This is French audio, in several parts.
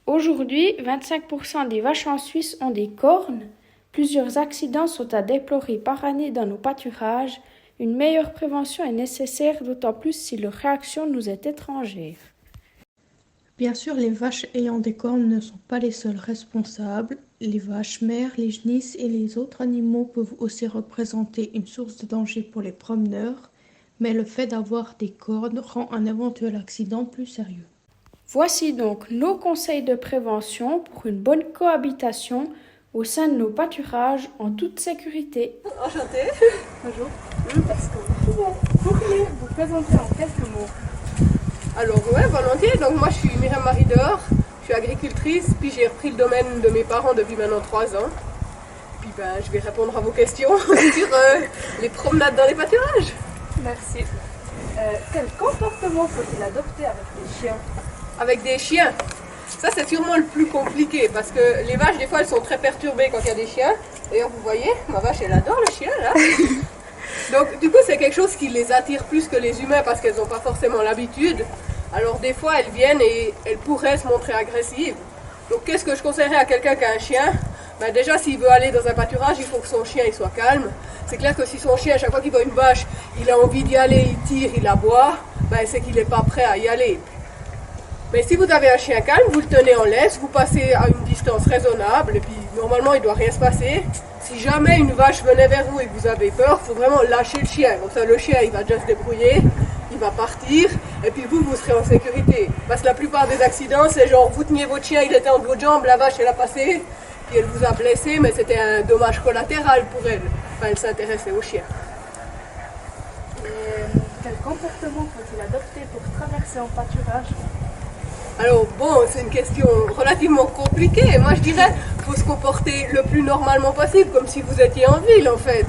Aujourd'hui, 25% des vaches en Suisse ont des cornes. Plusieurs accidents sont à déplorer par année dans nos pâturages. Une meilleure prévention est nécessaire, d'autant plus si leur réaction nous est étrangère. Bien sûr, les vaches ayant des cornes ne sont pas les seules responsables. Les vaches mères, les genisses et les autres animaux peuvent aussi représenter une source de danger pour les promeneurs, mais le fait d'avoir des cornes rend un éventuel accident plus sérieux. Voici donc nos conseils de prévention pour une bonne cohabitation au sein de nos pâturages en toute sécurité. Enchantée. Bonjour. Est-ce que vous pourriez vous présenter en quelques mots? Alors ouais, volontiers. Donc moi je suis Myriam Marie-Dehors, je suis agricultrice, puis j'ai repris le domaine de mes parents depuis maintenant 3 ans. Puis je vais répondre à vos questions sur les promenades dans les pâturages. Merci. Quel comportement faut-il adopter avec les chiens? Avec des chiens, ça c'est sûrement le plus compliqué parce que les vaches des fois elles sont très perturbées quand il y a des chiens. D'ailleurs vous voyez, ma vache elle adore le chien là. Donc du coup c'est quelque chose qui les attire plus que les humains parce qu'elles n'ont pas forcément l'habitude. Alors des fois elles viennent et elles pourraient se montrer agressives. Donc qu'est-ce que je conseillerais à quelqu'un qui a un chien? Déjà s'il veut aller dans un pâturage, il faut que son chien il soit calme. C'est clair que si son chien, à chaque fois qu'il voit une vache, il a envie d'y aller, il tire, il aboie, c'est qu'il n'est pas prêt à y aller. Mais si vous avez un chien calme, vous le tenez en laisse, vous passez à une distance raisonnable et puis normalement il ne doit rien se passer. Si jamais une vache venait vers vous et que vous avez peur, il faut vraiment lâcher le chien. Comme ça le chien il va déjà se débrouiller, il va partir et puis vous serez en sécurité. Parce que la plupart des accidents c'est genre vous teniez votre chien, il était entre vos jambes, la vache elle a passé, puis elle vous a blessé mais c'était un dommage collatéral pour elle. Elle s'intéressait au chien. Et quel comportement faut-il adopter pour traverser en pâturage? Alors bon, c'est une question relativement compliquée. Moi je dirais qu'il faut se comporter le plus normalement possible, comme si vous étiez en ville en fait.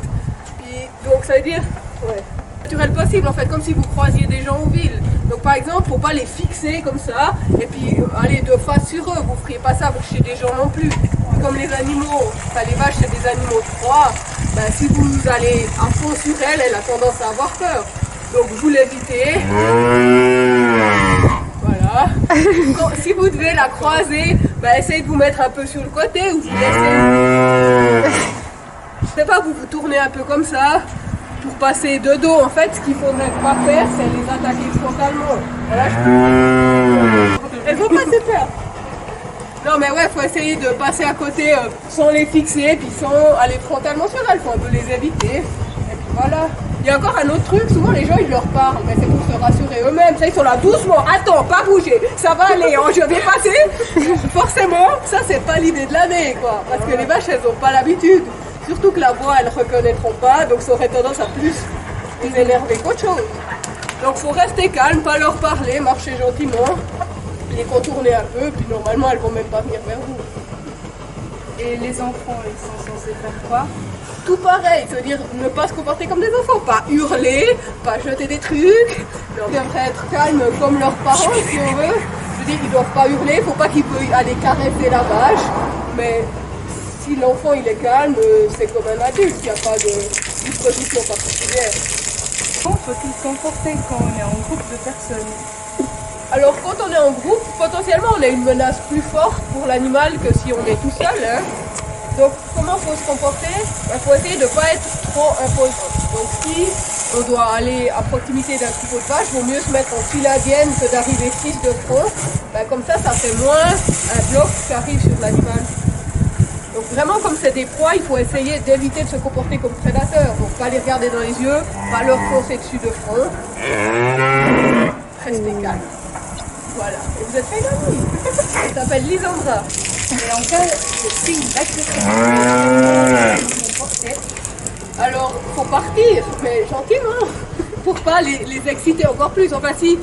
Puis, donc ça veut dire, naturel possible en fait, comme si vous croisiez des gens en ville. Donc par exemple, il ne faut pas les fixer comme ça, et puis aller de face sur eux. Vous ne feriez pas ça chez des gens non plus. Comme les animaux, les vaches c'est des animaux de proie, si vous allez à fond sur elle, elle a tendance à avoir peur. Donc vous l'évitez. Voilà. Si vous devez la croiser, essayez de vous mettre un peu sur le côté ou vous laissez. Je sais pas, vous tournez un peu comme ça pour passer de dos. En fait, ce qu'il faudrait pas faire, c'est les attaquer frontalement. Voilà, elles vont passer peur. Non mais ouais, faut essayer de passer à côté sans les fixer, puis sans aller frontalement sur elles. Faut un peu les éviter. Et puis voilà. Il y a encore un autre truc, souvent les gens ils leur parlent, mais c'est pour se rassurer eux-mêmes. Ça, ils sont là doucement, attends, pas bouger, ça va aller, je vais passer. Forcément, ça c'est pas l'idée de l'année quoi, parce que les vaches elles ont pas l'habitude. Surtout que la voix elles reconnaîtront pas, donc ça aurait tendance à plus les énerver qu'autre chose. Donc faut rester calme, pas leur parler, marcher gentiment, les contourner un peu, puis normalement elles vont même pas venir vers vous. Et les enfants, ils sont censés faire quoi? Tout pareil, c'est-à-dire ne pas se comporter comme des enfants, pas hurler, pas jeter des trucs, ils devraient être calmes comme leurs parents si on veut. Je veux dire, ils ne doivent pas hurler, il ne faut pas qu'ils puissent aller caresser la vache, mais si l'enfant il est calme, c'est comme un adulte, il n'y a pas de disposition particulière. Comment faut-il se comporter quand on est en groupe de personnes? Alors quand on est en groupe, potentiellement on a une menace plus forte pour l'animal que si on est tout seul. Donc comment il faut se comporter? Il faut essayer de ne pas être trop imposant. Donc si on doit aller à proximité d'un troupeau de vaches, il vaut mieux se mettre en file indienne que d'arriver 6 de front. Comme ça fait moins un bloc qui arrive sur l'animal. Donc vraiment comme c'est des proies, il faut essayer d'éviter de se comporter comme prédateur. Donc pas les regarder dans les yeux, pas leur foncer dessus de front. Restez calme. Voilà. Et vous êtes fait une amie. Elle s'appelle Lisandra. Et en cas de signe d'agressivité, alors, faut partir, mais gentiment, pour pas les exciter encore plus. Enfin, si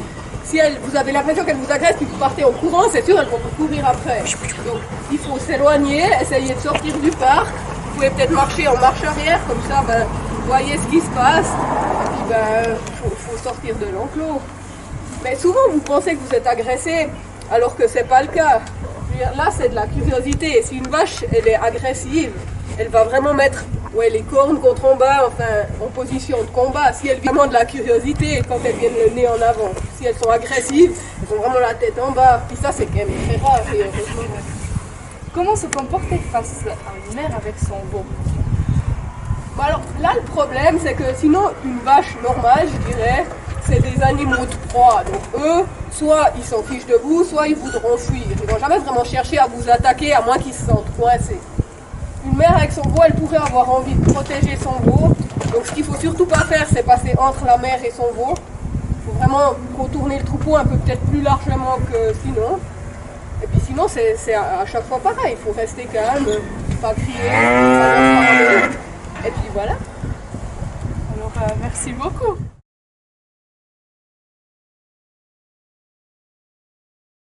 vous avez l'impression qu'elle vous agresse, puis vous partez en courant, c'est sûr, elles vont vous courir après. Donc, il faut s'éloigner, essayer de sortir du parc. Vous pouvez peut-être marcher en marche arrière, comme ça, vous voyez ce qui se passe. Et puis, faut sortir de l'enclos. Mais souvent, vous pensez que vous êtes agressé, alors que c'est pas le cas. Là, c'est de la curiosité. Si une vache, elle est agressive, elle va vraiment mettre Ouais, les cornes contre en bas, enfin, en position de combat. Si elles viennent vraiment de la curiosité, quand elles viennent le nez en avant. Si elles sont agressives, elles ont vraiment la tête en bas. Puis ça, c'est quand même très rare, et heureusement. Comment se comporter face à une mère avec son veau? Bon, alors, là, le problème, c'est que sinon, une vache normale, je dirais, c'est des animaux de proie. Donc eux, soit ils s'en fichent de vous, soit ils voudront fuir. Ils vont jamais vraiment chercher à vous attaquer, à moins qu'ils se sentent coincés. Une mère avec son veau, elle pourrait avoir envie de protéger son veau. Donc ce qu'il faut surtout pas faire, c'est passer entre la mère et son veau. Il faut vraiment contourner le troupeau un peu peut-être plus largement que sinon. Et puis sinon, c'est à chaque fois pareil. Il faut rester calme, pas crier, pas leur parler. Et puis voilà. Alors, merci beaucoup.